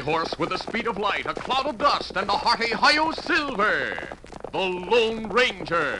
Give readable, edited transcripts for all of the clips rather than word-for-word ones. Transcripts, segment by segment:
horse with the speed of light, a cloud of dust, and a hearty hi-yo silver, the Lone Ranger.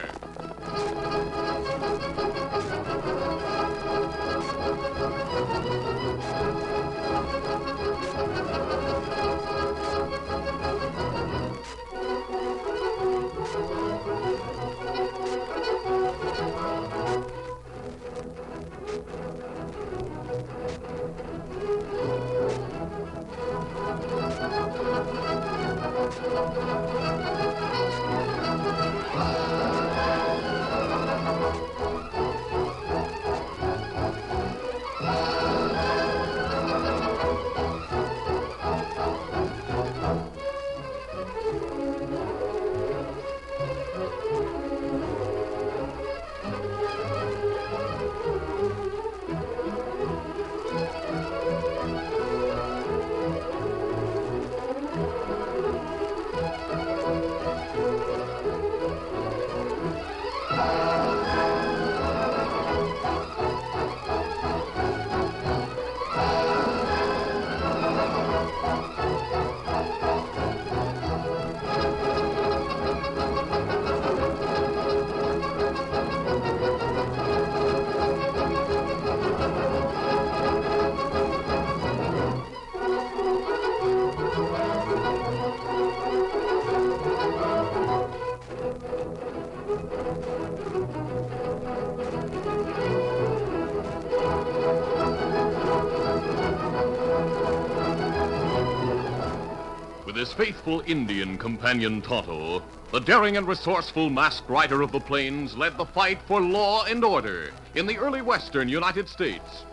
With his faithful Indian companion Tonto, the daring and resourceful masked rider of the plains led the fight for law and order in the early western United States.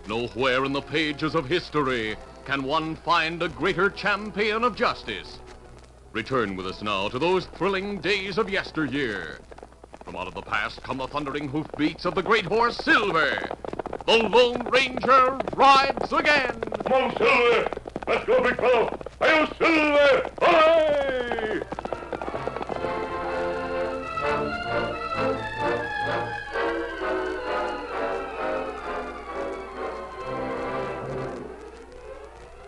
Nowhere in the pages of history can one find a greater champion of justice. Return with us now to those thrilling days of yesteryear. From out of the past come the thundering hoofbeats of the great horse Silver. The Lone Ranger rides again. Come on, Silver! Let's go, big fellow! Hi-yo, Silver! Hi!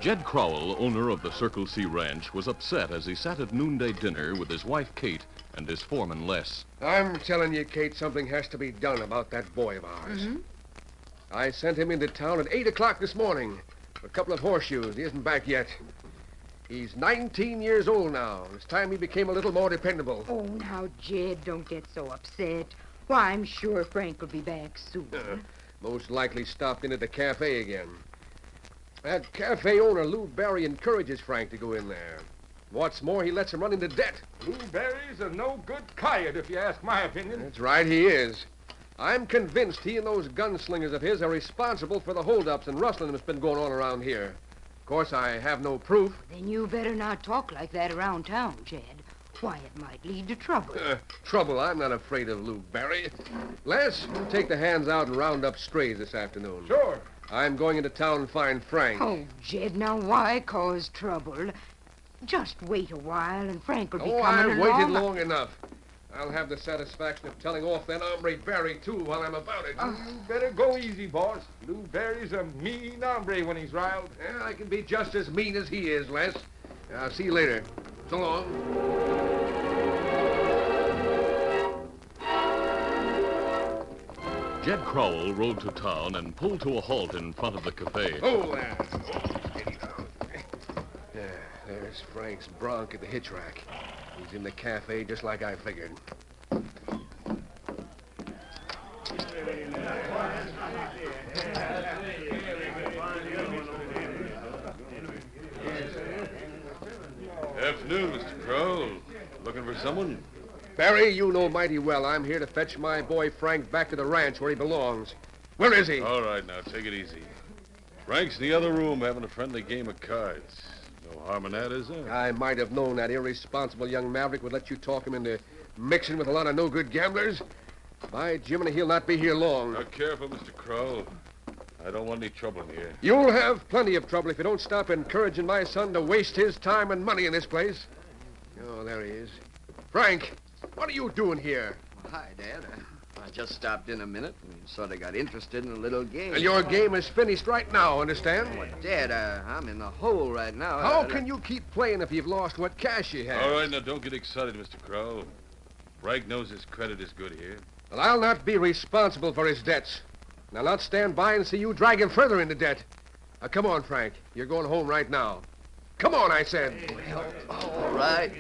Jed Crowell, owner of the Circle C Ranch, was upset as he sat at noonday dinner with his wife, Kate, and his foreman, Les. I'm telling you, Kate, something has to be done about that boy of ours. Mm-hmm. I sent him into town at 8 o'clock this morning for a couple of horseshoes. He isn't back yet. He's 19 years old now. It's time he became a little more dependable. Oh, now, Jed, don't get so upset. Why, I'm sure Frank will be back soon. Most likely stopped in at the cafe again. That cafe owner, Lou Barry, encourages Frank to go in there. What's more, he lets him run into debt. Lou Barry's a no-good coyote, if you ask my opinion. That's right, he is. I'm convinced he and those gunslingers of his are responsible for the holdups and rustling that's been going on around here. Of course, I have no proof. Then you better not talk like that around town, Jed. Why, it might lead to trouble. Trouble? I'm not afraid of Lou Barry. Les, you take the hands out and round up strays this afternoon. Sure. I'm going into town and find Frank. Oh, Jed, now why cause trouble? Just wait a while and Frank will be coming I've along. waited long enough. I'll have the satisfaction of telling off that hombre Barry, too, while I'm about it. You better go easy, boss. Lou Barry's a mean hombre when he's riled. Yeah, I can be just as mean as he is, Les. I'll see you later. So long. Jed Crowell rode to town and pulled to a halt in front of the cafe. Oh, there. Steady now. There's Frank's bronc at the hitch rack. He's in the cafe just like I figured. Afternoon, Mr. Crow. Looking for someone? Barry, you know mighty well I'm here to fetch my boy Frank back to the ranch where he belongs. Where is he? All right, now, take it easy. Frank's in the other room having a friendly game of cards. No harm in that, is there? I might have known that irresponsible young maverick would let you talk him into mixing with a lot of no-good gamblers. By Jiminy, he'll not be here long. Now, careful, Mr. Crow. I don't want any trouble in here. You'll have plenty of trouble if you don't stop encouraging my son to waste his time and money in this place. Oh, there he is. Frank, what are you doing here? Hi, Dad. I I just stopped in a minute and sort of got interested in a little game. And your game is finished right now, understand? Well, Dad, I'm in the hole right now. How can you keep playing if you've lost what cash you have? All right, now don't get excited, Mr. Crow. Frank knows his credit is good here. Well, I'll not be responsible for his debts. And I'll not stand by and see you drag him further into debt. Now, come on, Frank. You're going home right now. Come on, I said. Well, all right.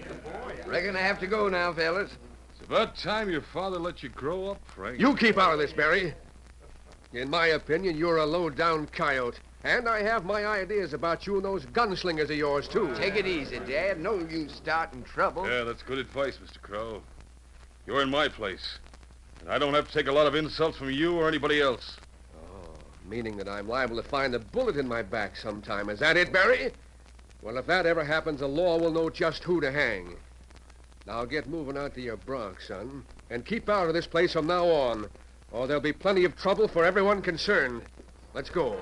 Reckon I have to go now, fellas. It's about time your father let you grow up, Frank. You keep out of this, Barry. In my opinion, you're a low-down coyote. And I have my ideas about you and those gunslingers of yours, too. Take it easy, Dad. No use starting trouble. Yeah, that's good advice, Mr. Crow. You're in my place. And I don't have to take a lot of insults from you or anybody else. Oh, meaning that I'm liable to find a bullet in my back sometime. Is that it, Barry? Well, if that ever happens, the law will know just who to hang. Now get moving out to your Bronx, son. And keep out of this place from now on, or there'll be plenty of trouble for everyone concerned. Let's go.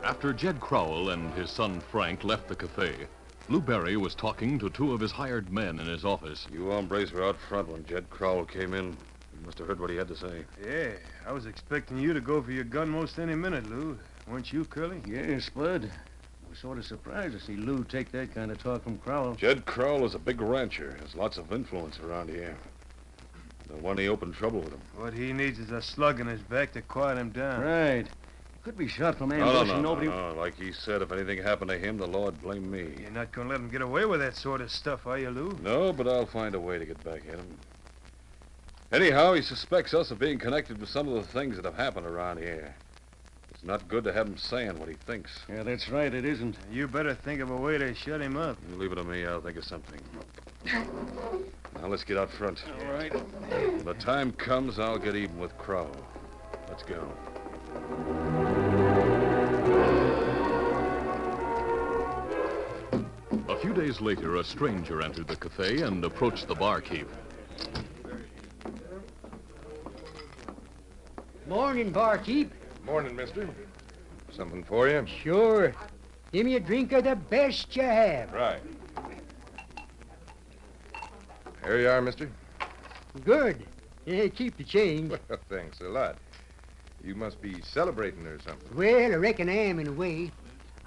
After Jed Crowell and his son Frank left the cafe, Lou Barry was talking to two of his hired men in his office. You hombres were out front when Jed Crowell came in. You must have heard what he had to say. Yeah, I was expecting you to go for your gun most any minute, Lou. Weren't you, Curly? Yeah, Spud. I was sort of surprised to see Lou take that kind of talk from Crowell. Jed Crowell is a big rancher. Has lots of influence around here. Don't want any open trouble with him. What he needs is a slug in his back to quiet him down. Right. Could be shot from ambush and nobody... No. Like he said, if anything happened to him, the law'd blame me. You're not going to let him get away with that sort of stuff, are you, Lou? No, but I'll find a way to get back at him. Anyhow, he suspects us of being connected with some of the things that have happened around here. It's not good to have him saying what he thinks. Yeah, that's right, it isn't. You better think of a way to shut him up. You leave it to me, I'll think of something. Now, let's get out front. All right. When the time comes, I'll get even with Crow. Let's go. A few days later, a stranger entered the cafe and approached the barkeep. Morning, barkeep. Morning, mister. Something for you? Sure. Give me a drink of the best you have. Right. Here you are, mister. Good. Keep the change. Well, thanks a lot. You must be celebrating or something. Well, I reckon I am in a way.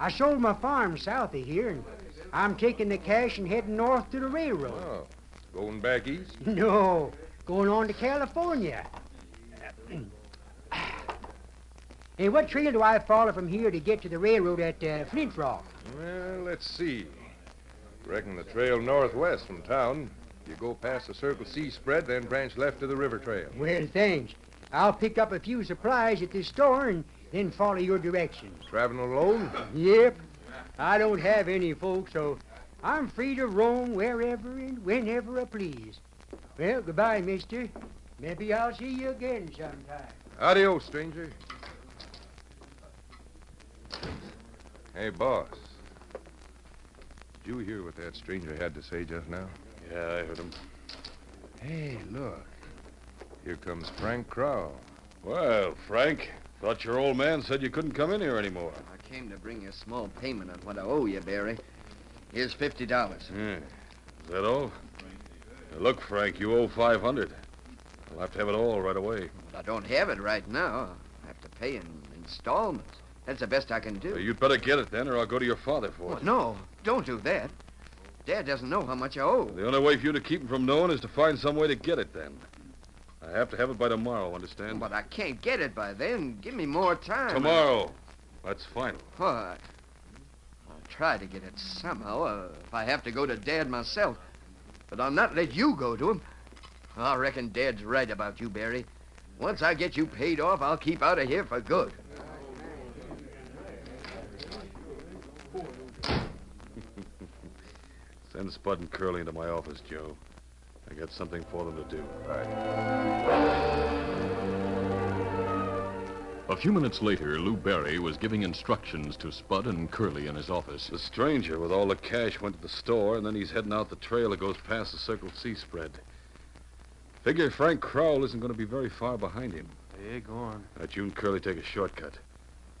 I sold my farm south of here, and I'm taking the cash and heading north to the railroad. Oh, going back east? No, going on to California. Hey, what trail do I follow from here to get to the railroad at Flint Rock? Well, let's see. Reckon the trail northwest from town. You go past the Circle C spread, then branch left to the river trail. Well, thanks. I'll pick up a few supplies at this store and then follow your directions. Traveling alone? Yep. I don't have any folks, so I'm free to roam wherever and whenever I please. Well, goodbye, mister. Maybe I'll see you again sometime. Adios, stranger. Hey, boss. Did you hear what that stranger had to say just now? Yeah, I heard him. Hey, look. Here comes Frank Crow. Well, Frank, thought your old man said you couldn't come in here anymore. I came to bring you a small payment on what I owe you, Barry. Here's $50. Yeah. Is that all? Now, look, Frank, you owe $500. I'll have to have it all right away. But I don't have it right now. I have to pay in installments. That's the best I can do. You'd better get it then, or I'll go to your father for Well, it. no, don't do that. Dad doesn't know how much I owe. The only way for you to keep him from knowing is to find some way to get it then. I have to have it by tomorrow, understand? But I can't get it by then. Give me more time. Tomorrow. That's final. Well, I'll try to get it somehow, if I have to go to Dad myself. But I'll not let you go to him. I reckon Dad's right about you, Barry. Once I get you paid off, I'll keep out of here for good. Send Spud and Curly into my office, Joe. I got something for them to do. A few minutes later, Lou Barry was giving instructions to Spud and Curly in his office. The stranger with all the cash went to the store, and then he's heading out the trail that goes past the Circle C spread. Figure Frank Crowell isn't going to be very far behind him. Yeah, go on. You and Curly take a shortcut.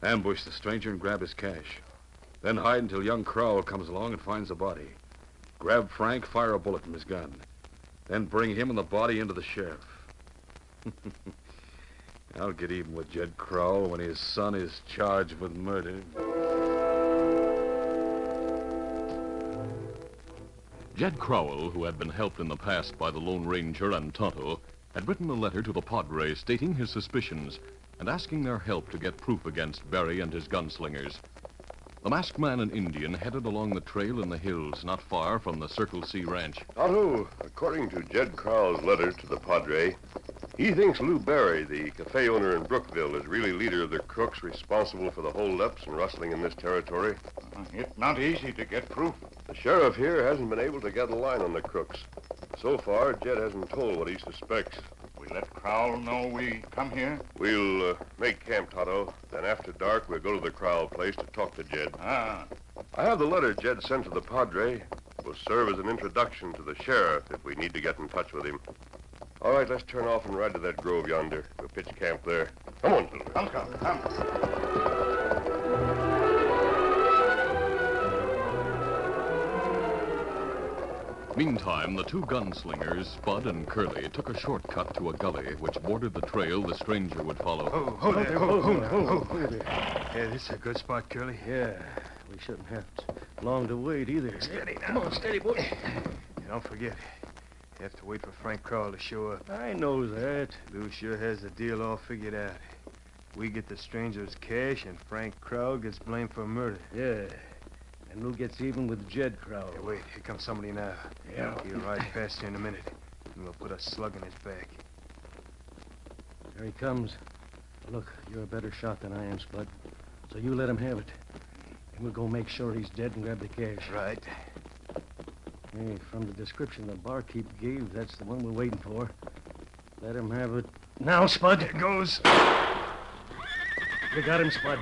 Ambush the stranger and grab his cash. Then hide until young Crowell comes along and finds the body. Grab Frank, fire a bullet from his gun. Then bring him and the body into the sheriff. I'll get even with Jed Crowell when his son is charged with murder. Jed Crowell, who had been helped in the past by the Lone Ranger and Tonto, had written a letter to the Padre stating his suspicions and asking their help to get proof against Barry and his gunslingers. The masked man and Indian headed along the trail in the hills not far from the Circle C Ranch. Tonto, according to Jed Crowell's letter to the Padre, he thinks Lou Barry, the cafe owner in Brookville, is really leader of the crooks responsible for the holdups and rustling in this territory. It's not easy to get proof. The sheriff here hasn't been able to get a line on the crooks. So far, Jed hasn't told what he suspects. We let Crowell know we come here? We'll make camp, Tonto. Then after dark, we'll go to the Crowell place to talk to Jed. Ah. I have the letter Jed sent to the Padre. It will serve as an introduction to the sheriff if we need to get in touch with him. All right, let's turn off and ride to that grove yonder. We'll pitch camp there. Come on. Come, come. Meantime, the two gunslingers, Spud and Curly, took a shortcut to a gully which bordered the trail the stranger would follow. Hold there. Yeah, this is a good spot, Curly. Yeah, we shouldn't have long to wait either. Steady now. Come on, steady, boy. Don't forget, you have to wait for Frank Crowell to show up. I know that. Lou sure has the deal all figured out. We get the stranger's cash, and Frank Crowell gets blamed for murder. Yeah. And Lou gets even with Jed Crowell. Hey, wait, here comes somebody now. Yeah. He'll ride past you in a minute, and we'll put a slug in his back. There he comes. Look, you're a better shot than I am, Spud. So you let him have it. And we'll go make sure he's dead and grab the cash. Right. Hey, from the description the barkeep gave, that's the one we're waiting for. Let him have it now, Spud. There goes. You got him, Spud.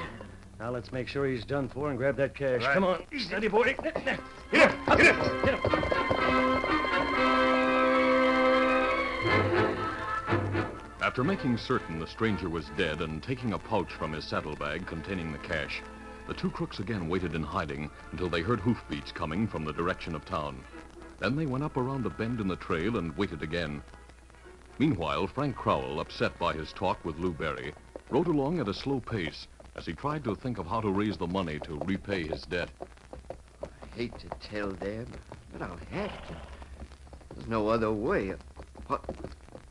Now let's make sure he's done for and grab that cash. Right. Come on. Steady, boy. Hit him! Hit him! Hit him. After making certain the stranger was dead and taking a pouch from his saddlebag containing the cash, the two crooks again waited in hiding until they heard hoofbeats coming from the direction of town. Then they went up around a bend in the trail and waited again. Meanwhile, Frank Crowell, upset by his talk with Lou Barry, rode along at a slow pace as he tried to think of how to raise the money to repay his debt. I hate to tell Dad, but I'll have to. There's no other way.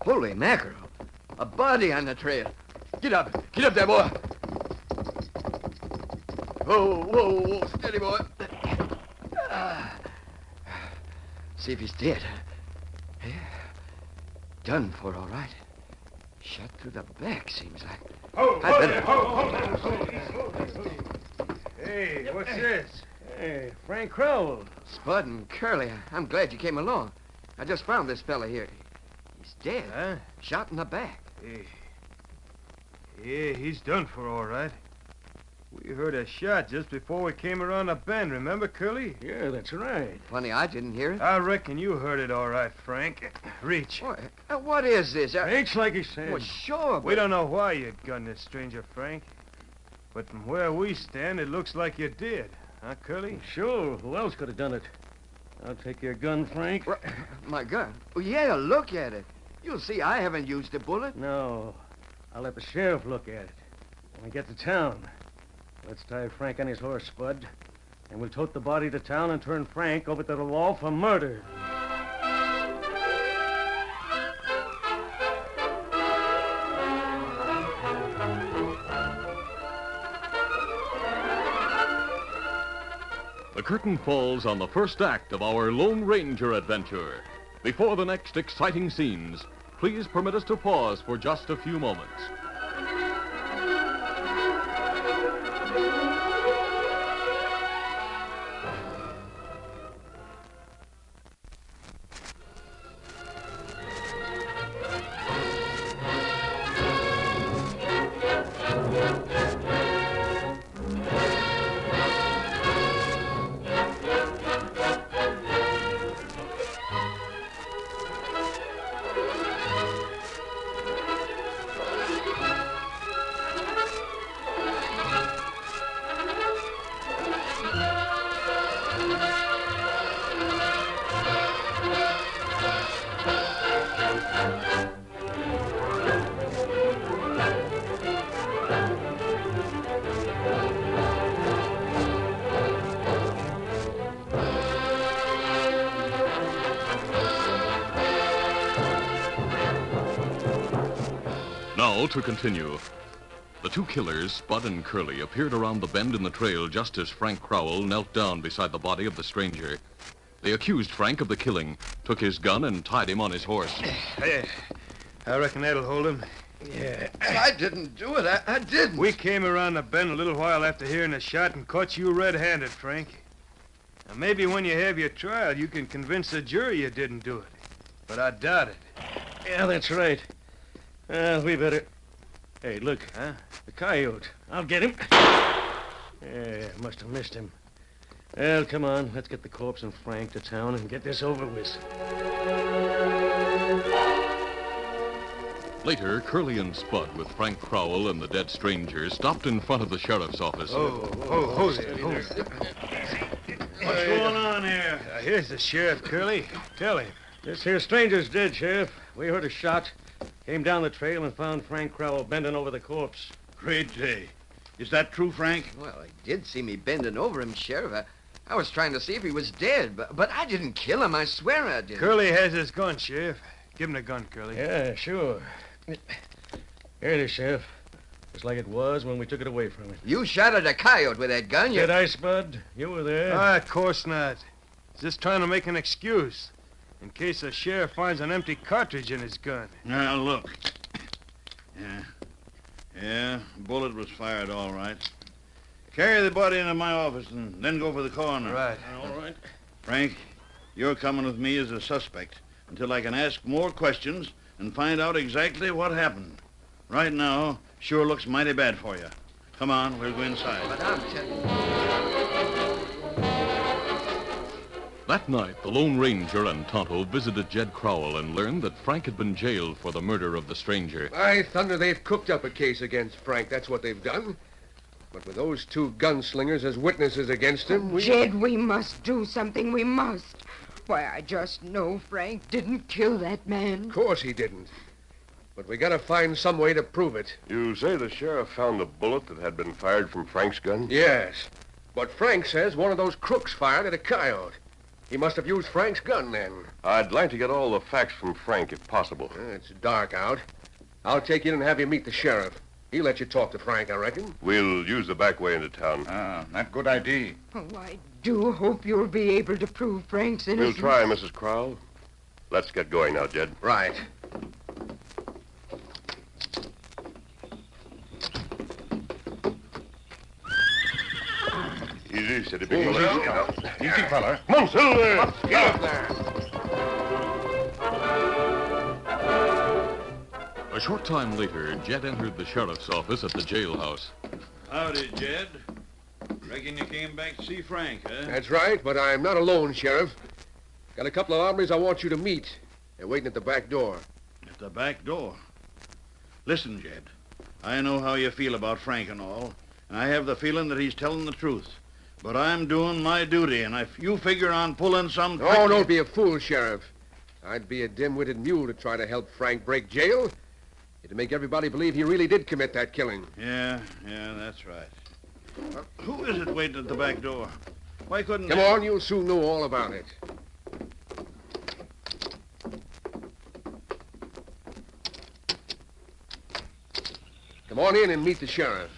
Holy mackerel. A body on the trail. Get up there, boy. Whoa, steady, boy. See if he's dead. Yeah. Done for, all right. Shot through the back, seems like. Hey, what's this? Hey, Frank Crowell. Spud and Curly, I'm glad you came along. I just found this fella here. He's dead. Huh? Shot in the back. Hey. Yeah, he's done for, all right. We heard a shot just before we came around the bend, remember, Curly? Yeah, that's right. Funny I didn't hear it. I reckon you heard it all right, Frank. Reach. What is this? Thanks, like he said. Well, sure, but... We don't know why you gunned this stranger, Frank. But from where we stand, it looks like you did. Huh, Curly? Sure. Who else could have done it? I'll take your gun, Frank. My gun? Oh, yeah, look at it. You'll see I haven't used a bullet. No. I'll let the sheriff look at it when we get to town. Let's tie Frank on his horse, Spud. And we'll tote the body to town and turn Frank over to the law for murder. The curtain falls on the first act of our Lone Ranger adventure. Before the next exciting scenes, please permit us to pause for just a few moments. now to continue. The two killers, Spud and Curly, appeared around the bend in the trail just as Frank Crowell knelt down beside the body of the stranger. They accused Frank of the killing, took his gun, and tied him on his horse. Hey, I reckon that'll hold him. Yeah. I didn't do it. I didn't. We came around the bend a little while after hearing the shot and caught you red-handed, Frank. Now, maybe when you have your trial, you can convince the jury you didn't do it. But I doubt it. Yeah, that's right. We better... Hey, look, the coyote. I'll get him. Yeah, must have missed him. Well, come on. Let's get the corpse and Frank to town and get this over with. Later, Curly and Spud, with Frank Crowell and the dead stranger, stopped in front of the sheriff's office. Hold it. What's going on here? Here's the sheriff, Curly. Tell him. This here stranger's dead, Sheriff. We heard a shot, came down the trail, and found Frank Crowell bending over the corpse. Great day. Is that true, Frank? Well, he did see me bending over him, Sheriff. I was trying to see if he was dead, but I didn't kill him. I swear I didn't. Curly has his gun, Sheriff. Give him the gun, Curly. Yeah, sure. Here it is, Sheriff. Just like it was when we took it away from him. You shot at a coyote with that gun. Did I, Spud? You were there. Of course not. He's just trying to make an excuse in case the sheriff finds an empty cartridge in his gun. Now, look. Yeah, bullet was fired all right. Carry the body into my office and then go for the coroner. Right. All right. Frank, you're coming with me as a suspect until I can ask more questions and find out exactly what happened. Right now, sure looks mighty bad for you. Come on, we'll go inside. But I'm telling you. That night, the Lone Ranger and Tonto visited Jed Crowell and learned that Frank had been jailed for the murder of the stranger. By thunder, they've cooked up a case against Frank. That's what they've done. But with those two gunslingers as witnesses against him, Jed, we must do something. We must. Why, I just know Frank didn't kill that man. Of course he didn't. But we gotta find some way to prove it. You say the sheriff found the bullet that had been fired from Frank's gun? Yes. But Frank says one of those crooks fired at a coyote. He must have used Frank's gun then. I'd like to get all the facts from Frank if possible. It's dark out. I'll take you in and have you meet the sheriff. He'll let you talk to Frank, I reckon. We'll use the back way into town. That good idea. Oh, I do hope you'll be able to prove Frank's innocence. We'll try, Mrs. Crowell. Let's get going now, Jed. Right. Easy, steady, big fella. Easy, fella. Come on, Silver! Get up there. A short time later, Jed entered the sheriff's office at the jailhouse. Howdy, Jed. Reckon you came back to see Frank, huh? That's right, but I'm not alone, Sheriff. Got a couple of hombres I want you to meet. They're waiting at the back door. At the back door. Listen, Jed. I know how you feel about Frank and all, and I have the feeling that he's telling the truth. But I'm doing my duty, and if you figure on pulling some... Oh, don't be a fool, Sheriff. I'd be a dim-witted mule to try to help Frank break jail. It'd make everybody believe he really did commit that killing. Yeah, that's right. Who is it waiting at the back door? Why couldn't... Come on, you'll soon know all about it. Come on in and meet the sheriff.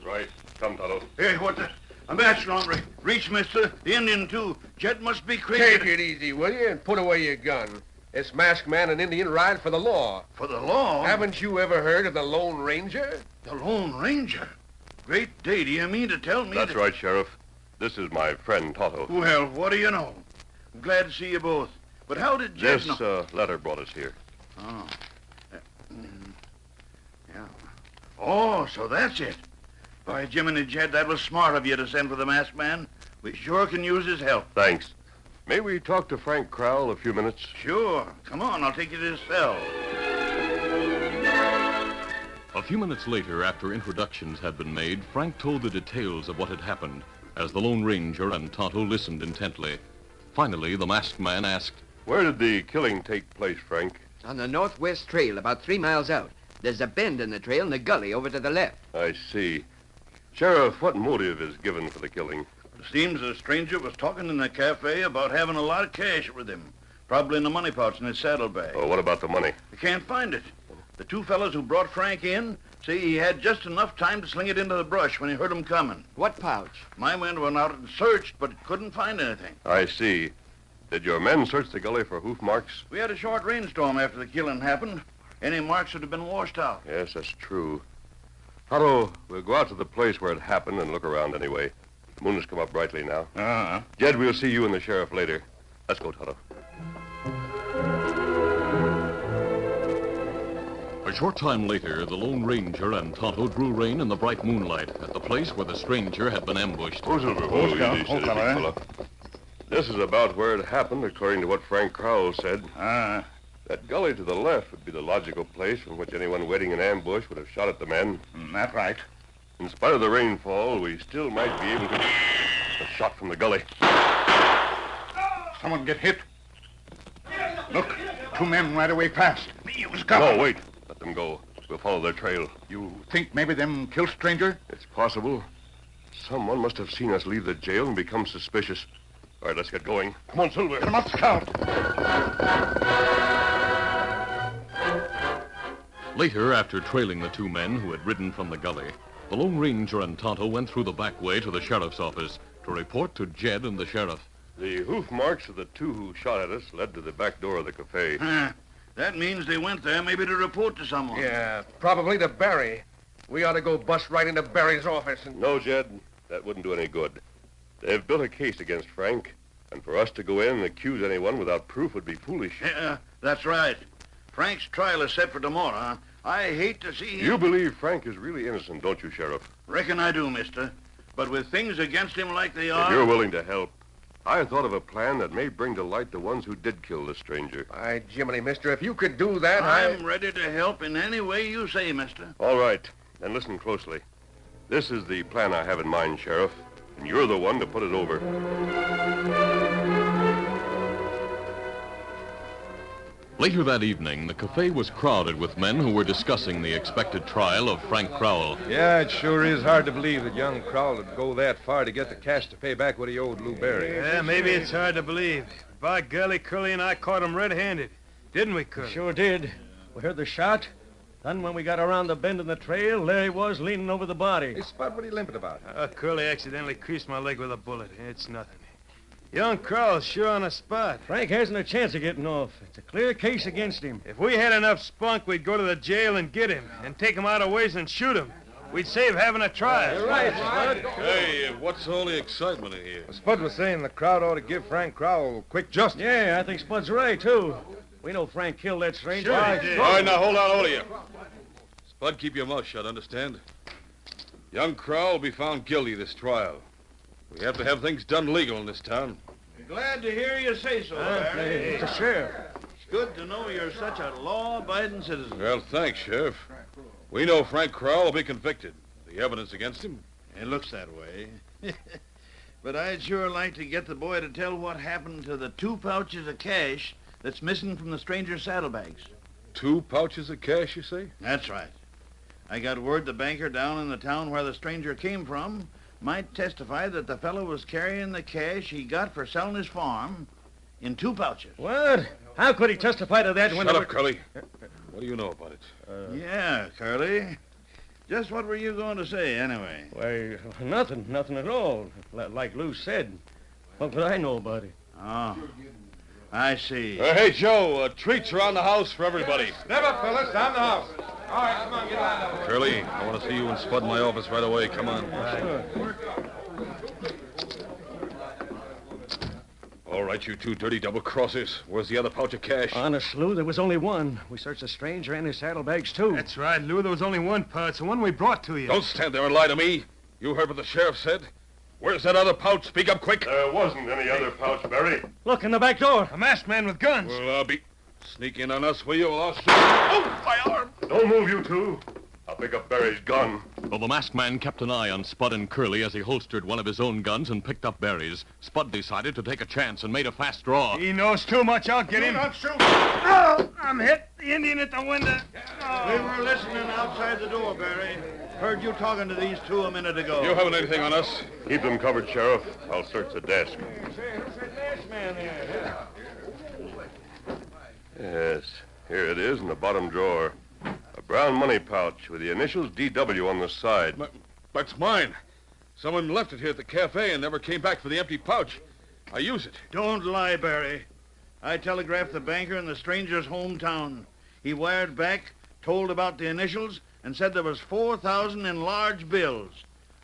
Right. Come, Tonto. Hey, what the... A masked hombre. Reach, mister. The Indian, too. Jed must be crazy. Take it easy, will you, and put away your gun. This masked man and Indian ride for the law. For the law? Haven't you ever heard of the Lone Ranger? The Lone Ranger? Great day. Do you mean to tell me That's that... right, Sheriff. This is my friend, Tonto. Well, what do you know? I'm glad to see you both. But how did Jed This letter brought us here. Oh. Yeah. Oh, so that's it. By Jiminy, Jed, that was smart of you to send for the masked man. We sure can use his help. Thanks. May we talk to Frank Crowell a few minutes? Sure. Come on, I'll take you to his cell. A few minutes later, after introductions had been made, Frank told the details of what had happened, as the Lone Ranger and Tonto listened intently. Finally, the masked man asked, Where did the killing take place, Frank? On the northwest trail, about 3 miles out. There's a bend in the trail and a gully over to the left. I see. Sheriff, what motive is given for the killing? It seems the stranger was talking in the cafe about having a lot of cash with him. Probably in the money pouch in his saddlebag. Oh, what about the money? We can't find it. The two fellows who brought Frank in say he had just enough time to sling it into the brush when he heard 'em coming. What pouch? My men went out and searched, but couldn't find anything. I see. Did your men search the gully for hoof marks? We had a short rainstorm after the killing happened. Any marks would have been washed out. Yes, that's true. Otto, we'll go out to the place where it happened and look around anyway. The moon has come up brightly now. Uh-huh. Jed, we'll see you and the sheriff later. Let's go, Toto. A short time later, the Lone Ranger and Tonto drew rein in the bright moonlight at the place where the stranger had been ambushed. Who's over? Who's Easy, down? steady, Who's big fella, eh? fella. This is about where it happened, according to what Frank Crowell said. Ah. That gully to the left would be the logical place from which anyone waiting in ambush would have shot at the men. That's right. In spite of the rainfall, we still might be able to... A shot from the gully. Someone get hit. Look, two men right away past. Use cover. No, wait. Let them go. We'll follow their trail. You think maybe them killed stranger? It's possible. Someone must have seen us leave the jail and become suspicious. All right, let's get going. Come on, Silver. Come up, Scout. Later, after trailing the two men who had ridden from the gully, the Lone Ranger and Tonto went through the back way to the sheriff's office to report to Jed and the sheriff. The hoof marks of the two who shot at us led to the back door of the cafe. That means they went there maybe to report to someone. Yeah, probably to Barry. We ought to go bust right into Barry's office and... No, Jed. That wouldn't do any good. They've built a case against Frank, and for us to go in and accuse anyone without proof would be foolish. Yeah, that's right. Frank's trial is set for tomorrow, huh? I hate to see him... You believe Frank is really innocent, don't you, Sheriff? Reckon I do, mister. But with things against him like they are... If you're willing to help, I thought of a plan that may bring to light the ones who did kill the stranger. By Jiminy, mister, if you could do that, I'm ready to help in any way you say, mister. All right. Then listen closely. This is the plan I have in mind, Sheriff, and you're the one to put it over. Later that evening, the cafe was crowded with men who were discussing the expected trial of Frank Crowell. Yeah, it sure is hard to believe that young Crowell would go that far to get the cash to pay back what he owed Lou Barry. Yeah, maybe it's hard to believe. By golly, Curly and I caught him red-handed. Didn't we, Curly? Sure did. We heard the shot. Then when we got around the bend in the trail, there he was leaning over the body. Hey, Spud, what are you limping about? Curly accidentally creased my leg with a bullet. It's nothing. Young Crowell's sure on the spot. Frank hasn't a chance of getting off. It's a clear case against him. If we had enough spunk, we'd go to the jail and get him, and take him out of ways and shoot him. We'd save having a trial. You're right, Spud. Hey, what's all the excitement in here? Spud was saying the crowd ought to give Frank Crowell quick justice. Yeah, I think Spud's right, too. We know Frank killed that stranger. Sure he did. All right, now hold on, all of you. Spud, keep your mouth shut, understand? Young Crowell will be found guilty of this trial. We have to have things done legal in this town. Glad to hear you say so, Barry. It's the sheriff. It's good to know you're such a law-abiding citizen. Well, thanks, Sheriff. We know Frank Crowell will be convicted. The evidence against him. It looks that way. But I'd sure like to get the boy to tell what happened to the 2 pouches of cash that's missing from the stranger's saddlebags. 2 pouches of cash, you say? That's right. I got word the banker down in the town where the stranger came from might testify that the fellow was carrying the cash he got for selling his farm in 2 pouches. What? How could he testify to that when... Shut up, Curly. What do you know about it? Yeah, Curly. Just what were you going to say, anyway? Why, nothing at all. Like Lou said. What would I know about it? Oh, I see. Hey, Joe, treats around the house for everybody. Step up, fellas. Down the house. All right, come on, get on. Curly, I want to see you and Spud in my office right away. Come on. All right, you 2 dirty double-crossers. Where's the other pouch of cash? Honest, Lou, there was only one. We searched the stranger and his saddlebags, too. That's right, Lou. There was only one pouch, the one we brought to you. Don't stand there and lie to me. You heard what the sheriff said. Where's that other pouch? Speak up quick. There wasn't any other pouch, Barry. Look, in the back door. A masked man with guns. Well, I'll be... Sneak in on us, will you? I'll shoot you. Oh, my arm! Don't move, you 2. I'll pick up Barry's gun. Though the masked man kept an eye on Spud and Curly as he holstered one of his own guns and picked up Barry's, Spud decided to take a chance and made a fast draw. He knows too much. I'll get him. Don't shoot. Oh, I'm hit. The Indian at the window. Oh. We were listening outside the door, Barry. Heard you talking to these 2 a minute ago. You haven't anything on us? Keep them covered, Sheriff. I'll search the desk. Who's that masked man there? Yes, here it is in the bottom drawer. brown money pouch with the initials DW on the side. That's mine. Someone left it here at the cafe and never came back for the empty pouch. I use it. Don't lie, Barry. I telegraphed the banker in the stranger's hometown. He wired back, told about the initials, and said there was 4,000 in large bills.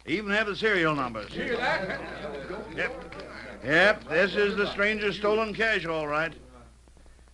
I even have the serial numbers. Hear that? Yep, this is the stranger's stolen cash, all right.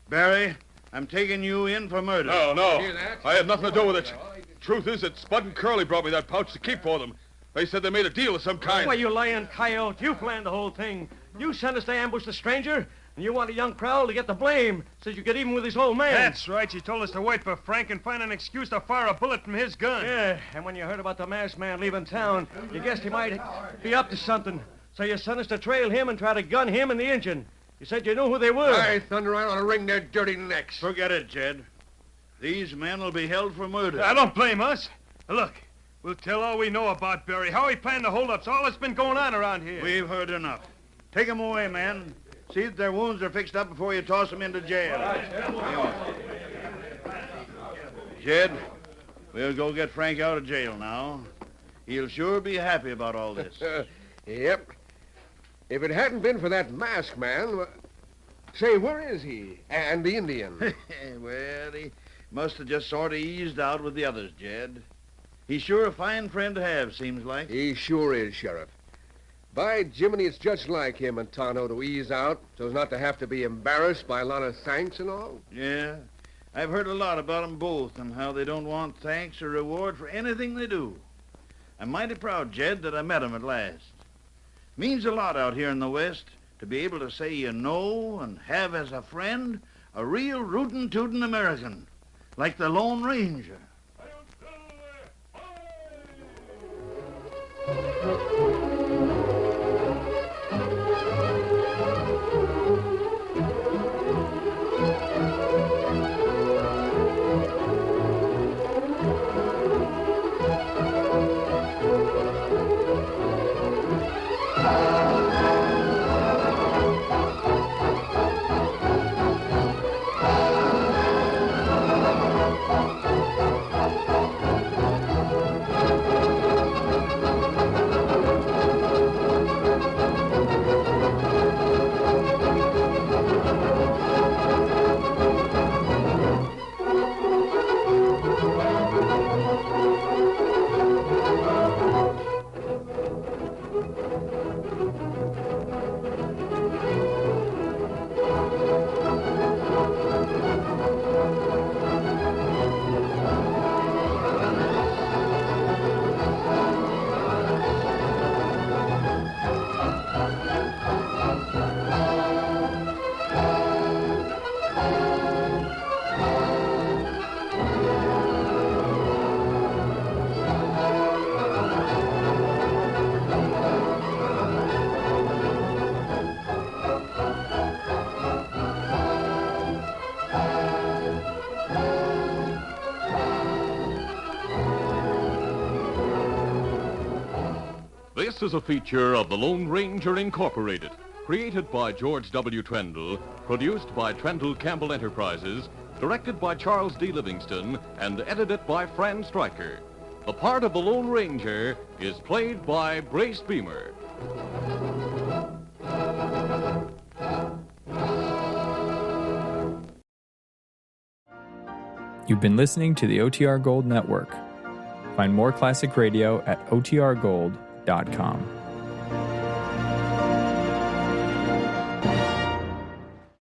Barry, I'm taking you in for murder. No. Hear that? I had nothing to do with it. Truth is that Spud and Curly brought me that pouch to keep for them. They said they made a deal of some kind. Why, you lying coyote. You planned the whole thing. You sent us to ambush the stranger, and you want a young Prowl to get the blame so you get even with his old man. That's right. You told us to wait for Frank and find an excuse to fire a bullet from his gun. Yeah, and when you heard about the masked man leaving town, you guessed he might be up to something. So you sent us to trail him and try to gun him and the Injun. You said you knew who they were. By thunder, I ought to wring their dirty necks. Forget it, Jed. These men will be held for murder. I don't blame us. Look, we'll tell all we know about Barry, how he planned the holdups, all that's been going on around here. We've heard enough. Take them away, man. See that their wounds are fixed up before you toss them into jail. Jed, we'll go get Frank out of jail now. He'll sure be happy about all this. Yep. If it hadn't been for that masked man... Say, where is he? And the Indian? Well, he must have just sort of eased out with the others, Jed. He's sure a fine friend to have, seems like. He sure is, Sheriff. By Jiminy, it's just like him and Tonto to ease out so as not to have to be embarrassed by a lot of thanks and all. Yeah, I've heard a lot about them both and how they don't want thanks or reward for anything they do. I'm mighty proud, Jed, that I met him at last. Means a lot out here in the West to be able to say you know and have as a friend a real rootin' American, like the Lone Ranger. This is a feature of the Lone Ranger Incorporated, created by George W. Trendle, produced by Trendle Campbell Enterprises, directed by Charles D. Livingston, and edited by Fran Stryker. The part of the Lone Ranger is played by Brace Beamer. You've been listening to the OTR Gold Network. Find more classic radio at otrgold.com.